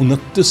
29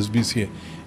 SBCA,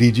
DG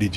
DG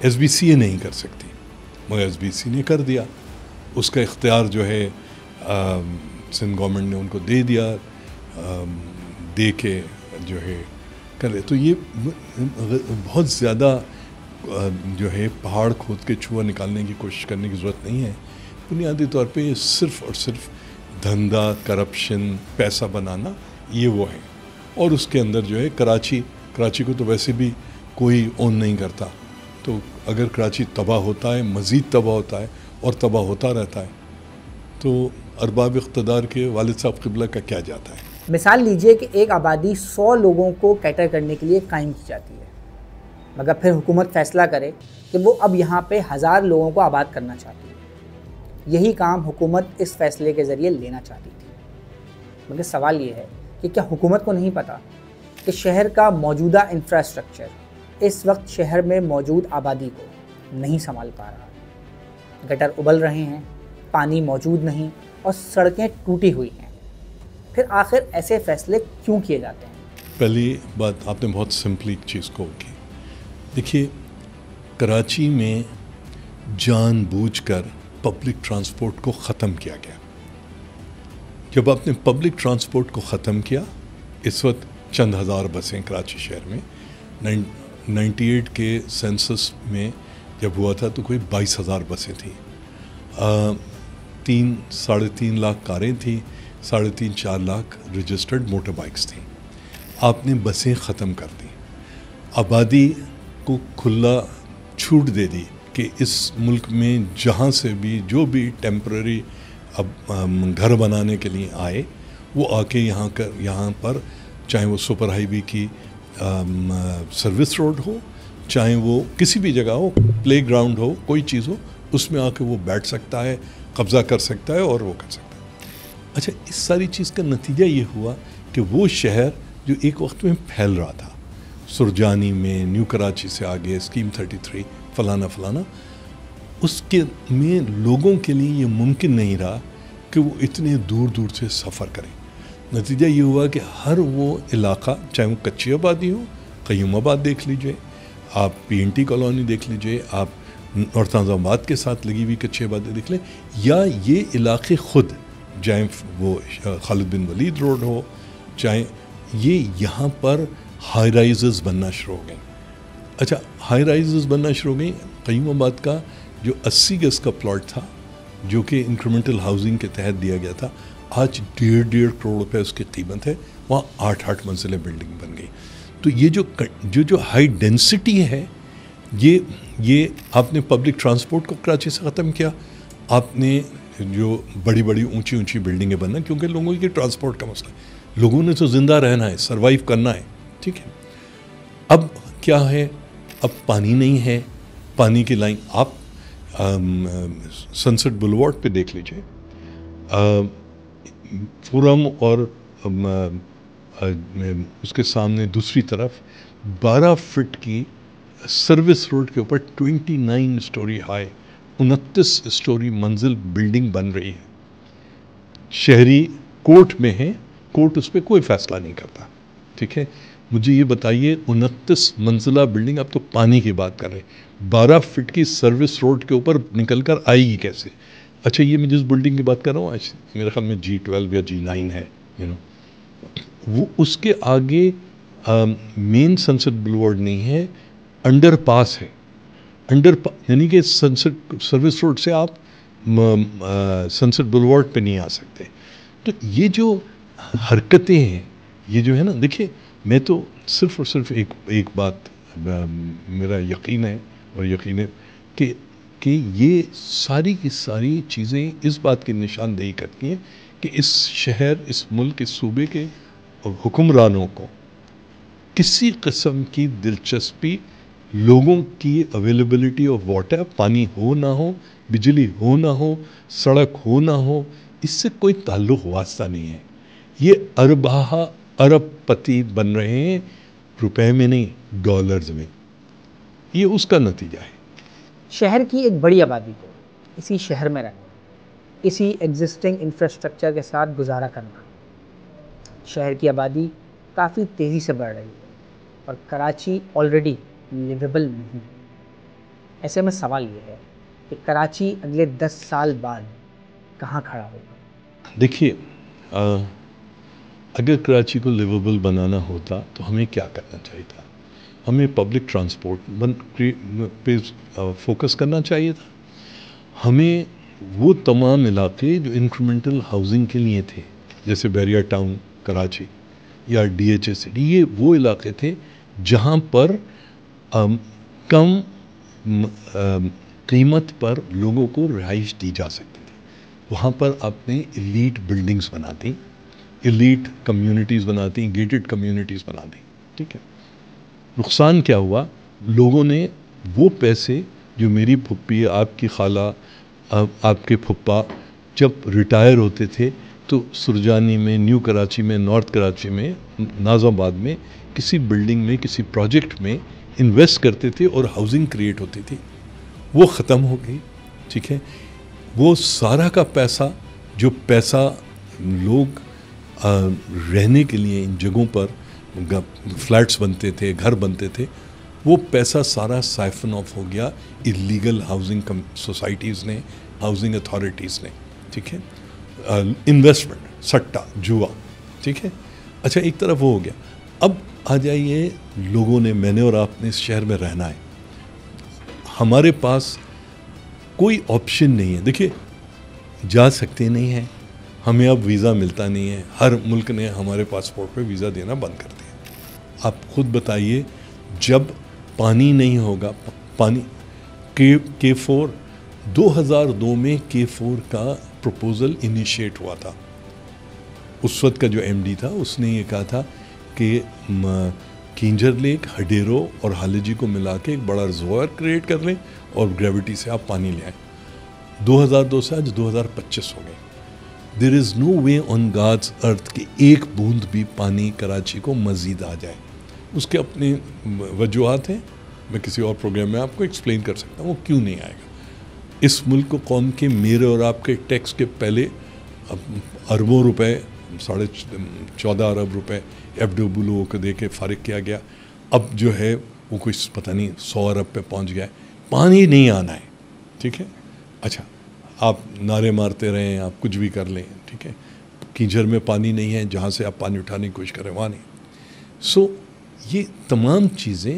S B C A نہیں کر سکتی، مگر ایس بی سی نے کر دیا. اس کا اختیار جو ہے سندھ گورنمنٹ نے ان کو دے دیا، دے کے جو ہے کرے. تو یہ بہت زیادہ جو ہے پہاڑ کھود کے چوہا نکالنے کی کوشش کرنے کی ضرورت نہیں ہے. بنیادی طور پہ یہ صرف اور صرف دھندا، کرپشن، پیسہ بنانا، یہ وہ ہے. اور اس کے اندر جو ہے کراچی کو تو ویسے بھی کوئی اون نہیں کرتا. تو اگر کراچی تباہ ہوتا ہے، مزید تباہ ہوتا ہے اور تباہ ہوتا رہتا ہے، تو ارباب اقتدار کے والد صاحب قبلہ کا کیا جاتا ہے؟ مثال لیجئے کہ ایک آبادی 100 لوگوں کو کیٹر کرنے کے لیے قائم کی جاتی ہے، مگر پھر حکومت فیصلہ کرے کہ وہ اب یہاں پہ 1000 لوگوں کو آباد کرنا چاہتی ہے. یہی کام حکومت اس فیصلے کے ذریعے لینا چاہتی تھی. مگر سوال یہ ہے کہ کیا حکومت کو نہیں پتا کہ شہر کا موجودہ انفراسٹرکچر اس وقت شہر میں موجود آبادی کو نہیں سنبھال پا رہا؟ گٹر ابل رہے ہیں، پانی موجود نہیں اور سڑکیں ٹوٹی ہوئی ہیں. پھر آخر ایسے فیصلے کیوں کیے جاتے ہیں؟ پہلی بات آپ نے بہت سمپلی ایک چیز کو کی. دیکھیے، کراچی میں جان بوجھ کر پبلک ٹرانسپورٹ کو ختم کیا گیا. جب آپ نے پبلک ٹرانسپورٹ کو ختم کیا، اس وقت چند ہزار بسیں کراچی شہر میں، 98 کے سینسس میں جب ہوا تھا تو کوئی 22,000 بسیں تھیں. 3.5 لاکھ کاریں تھیں، 3.5-4 لاکھ رجسٹرڈ موٹر بائکس تھیں. آپ نے بسیں ختم کر دیں، آبادی کو کھلا چھوٹ دے دی کہ اس ملک میں جہاں سے بھی جو بھی ٹیمپرری اب گھر بنانے کے لیے آئے، وہ آ کے یہاں پر چاہے وہ سپر ہائی وے کی سروس روڈ ہو، چاہے وہ کسی بھی جگہ ہو، پلے گراؤنڈ ہو، کوئی چیز ہو، اس میں آ کے وہ بیٹھ سکتا ہے، قبضہ کر سکتا ہے اور وہ کر سکتا ہے. اچھا، اس ساری چیز کا نتیجہ یہ ہوا کہ وہ شہر جو ایک وقت میں پھیل رہا تھا، سرجانی میں، نیو کراچی سے آگے، اسکیم 33، فلانا، اس کے میں لوگوں کے لیے یہ ممکن نہیں رہا کہ وہ اتنے دور دور سے سفر کریں. نتیجہ یہ ہوا کہ ہر وہ علاقہ، چاہے وہ کچی آبادی ہو، قیوم آباد دیکھ لیجئے، آپ PNT کالونی دیکھ لیجئے، آپ نارتھ نظام آباد کے ساتھ لگی ہوئی کچی آبادی دیکھ لیں، یا یہ علاقے خود، چاہے وہ خالد بن ولید روڈ ہو، چاہے یہاں پر ہائی رائزز بننا شروع ہو گئیں. اچھا، ہائی رائزز بننا شروع ہو گئیں. قیوم آباد کا جو 80 گز کا پلاٹ تھا، جو کہ انکریمنٹل ہاؤسنگ کے تحت دیا گیا تھا، آج 1.5 کروڑ روپے اس کی قیمت ہے. وہاں 8 منزلیں بلڈنگ بن گئی. تو یہ جو ہائی ڈینسٹی ہے، یہ آپ نے پبلک ٹرانسپورٹ کو کراچی سے ختم کیا. آپ نے جو بڑی اونچی بلڈنگیں بننا، کیونکہ لوگوں کی ٹرانسپورٹ کا مسئلہ ہے، لوگوں نے تو زندہ رہنا ہے، سروائیو کرنا ہے، ٹھیک ہے. اب کیا ہے؟ اب پانی نہیں ہے. پانی کی لائن آپ سنسٹ بلوارڈ پہ دیکھ لیجئے، فورم اور اس کے سامنے دوسری طرف 12 فٹ کی سروس روڈ کے اوپر 29 اسٹوری ہائی، 29 اسٹوری منزل بلڈنگ بن رہی ہے. شہری کورٹ میں ہے، کورٹ اس پہ کوئی فیصلہ نہیں کرتا. ٹھیک ہے، مجھے یہ بتائیے 29 منزلہ بلڈنگ، آپ تو پانی کی بات کر رہے ہیں، 12 فٹ کی سروس روڈ کے اوپر نکل کر آئے گی کیسے؟ اچھا، یہ میں جس بلڈنگ کی بات کر رہا ہوں، میرے خیال میں G12 یا G9 ہے، وہ اس کے آگے مین سنسٹ بلوارڈ نہیں ہے، انڈر پاس ہے. یعنی کہ سنسٹ سروس روڈ سے آپ سنسٹ بلوارڈ پہ نہیں آ سکتے. تو یہ جو حرکتیں ہیں، یہ جو ہے نا، دیکھیے، میں تو صرف اور صرف ایک بات میرا یقین ہے، اور یقین ہے کہ یہ ساری کی ساری چیزیں اس بات کی نشاندہی کرتی ہیں کہ اس شہر، اس ملک، اس صوبے کے حکمرانوں کو کسی قسم کی دلچسپی لوگوں کی اویلیبلٹی آف واٹر، پانی ہو نہ ہو، بجلی ہو نہ ہو، سڑک ہو نہ ہو، اس سے کوئی تعلق واسطہ نہیں ہے. یہ ارب پتی بن رہے ہیں، روپے میں نہیں، ڈالرز میں. یہ اس کا نتیجہ ہے. شہر کی ایک بڑی آبادی کو اسی شہر میں رہنا، اسی ایگزسٹنگ انفراسٹرکچر کے ساتھ گزارا کرنا. شہر کی آبادی کافی تیزی سے بڑھ رہی ہے اور کراچی آلریڈی لیویبل نہیں. ایسے میں سوال یہ ہے کہ کراچی اگلے 10 سال بعد کہاں کھڑا ہوگا؟ دیکھیے اگر کراچی کو لیویبل بنانا ہوتا تو ہمیں کیا کرنا چاہیے تھا؟ ہمیں پبلک ٹرانسپورٹ پہ فوکس کرنا چاہیے تھا. ہمیں وہ تمام علاقے جو انکریمنٹل ہاؤسنگ کے لیے تھے، جیسے بیریا ٹاؤن کراچی یا ڈی ایچ اے سٹی، یہ وہ علاقے تھے جہاں پر کم قیمت پر لوگوں کو رہائش دی جا سکتی تھی. وہاں پر آپ نے ایلیٹ بلڈنگز بنا دیں، ایلیٹ کمیونٹیز بناتی، گیٹڈ کمیونٹیز بنا دیں. ٹھیک ہے، نقصان کیا ہوا؟ لوگوں نے وہ پیسے جو میری پھپھی، آپ کی خالہ، آپ کے پھپھا جب ریٹائر ہوتے تھے تو سرجانی میں، نیو کراچی میں، نارتھ کراچی میں، ناظم آباد میں کسی بلڈنگ میں، کسی پروجیکٹ میں انویسٹ کرتے تھے اور ہاؤسنگ کریٹ ہوتی تھی، وہ ختم ہو گئی. ٹھیک ہے، وہ سارا کا پیسہ، جو پیسہ لوگ رہنے کے لیے ان جگہوں پر فلیٹس بنتے تھے، گھر بنتے تھے، وہ پیسہ سارا سائفن آف ہو گیا اللیگل ہاؤسنگ سوسائٹیز نے، ہاؤسنگ اتھارٹیز نے. ٹھیک ہے، انویسٹمنٹ، سٹا، جوا. ٹھیک ہے، اچھا ایک طرف وہ ہو گیا. اب آ جائیے لوگوں نے، میں نے اور آپ نے اس شہر میں رہنا ہے، ہمارے پاس کوئی آپشن نہیں ہے. دیکھیے جا سکتے نہیں ہیں، ہمیں اب ویزا ملتا نہیں ہے، ہر ملک نے ہمارے پاسپورٹ پہ ویزا دینا بند کر دیا. آپ خود بتائیے، جب پانی نہیں ہوگا، پانی K4 2002 میں K4 کا پروپوزل انیشیٹ ہوا تھا. اس وقت کا جو ایم ڈی تھا اس نے یہ کہا تھا کہ کینجر لیک، ہڈیرو اور ہالجی کو ملا کے ایک بڑا ریزروائر کریٹ کر لیں اور گریوٹی سے آپ پانی لے آئیں. 2002 سے آج 2025 ہو گئے. دیر از نو وے آن گاڈز ارتھ کہ ایک بوند بھی پانی کراچی کو مزید آ جائے. اس کے اپنے وجوہات ہیں، میں کسی اور پروگرام میں آپ کو ایکسپلین کر سکتا ہوں وہ کیوں نہیں آئے گا. اس ملک کو، قوم کے، میرے اور آپ کے ٹیکس کے پہلے اربوں روپے، 14.5 ارب روپے ایف ڈبلو کو دے کے فارغ کیا گیا. اب جو ہے وہ کچھ پتہ نہیں 100 ارب پہ پہنچ گیا ہے. پانی نہیں آنا ہے. ٹھیک ہے، اچھا آپ نعرے مارتے رہیں، آپ کچھ بھی کر لیں. ٹھیک ہے، کینجر میں پانی نہیں ہے، جہاں سے آپ پانی اٹھانے کی کوشش کریں وہاں نہیں. سو یہ تمام چیزیں،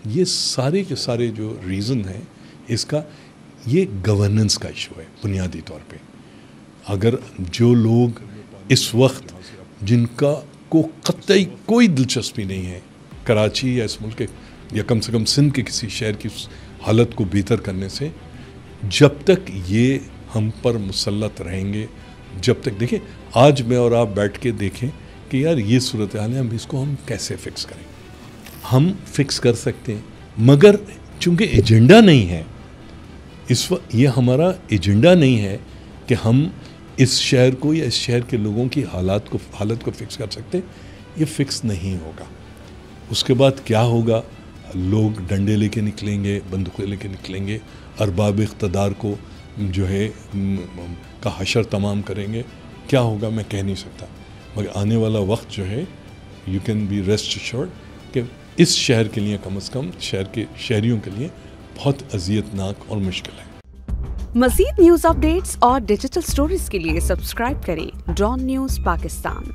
یہ سارے کے سارے جو ریزن ہیں اس کا، یہ گورننس کا ایشو ہے بنیادی طور پہ. اگر جو لوگ اس وقت جن کا کو قطعی کوئی دلچسپی نہیں ہے کراچی یا اس ملک کے، یا کم سے کم سندھ کے کسی شہر کی حالت کو بہتر کرنے سے، جب تک یہ ہم پر مسلط رہیں گے، جب تک، دیکھیں آج میں اور آپ بیٹھ کے دیکھیں کہ یار یہ صورتحال ہے، اس کو ہم کیسے فکس کریں. ہم فکس کر سکتے ہیں مگر چونکہ ایجنڈا نہیں ہے اس وقت، یہ ہمارا ایجنڈا نہیں ہے کہ ہم اس شہر کو یا اس شہر کے لوگوں کی حالت کو فکس کر سکتے. یہ فکس نہیں ہوگا. اس کے بعد کیا ہوگا؟ لوگ ڈنڈے لے کے نکلیں گے، بندوقیں لے کے نکلیں گے، ارباب اقتدار کو جو ہے کا حشر تمام کریں گے. کیا ہوگا میں کہہ نہیں سکتا، مگر آنے والا وقت جو ہے you can be rest assured کہ اس شہر کے لیے، کم از کم شہر کے شہریوں کے لیے بہت اذیت ناک اور مشکل ہے. مزید نیوز اپ ڈیٹس اور ڈیجیٹل سٹوریز کے لیے سبسکرائب کریں ڈان نیوز پاکستان.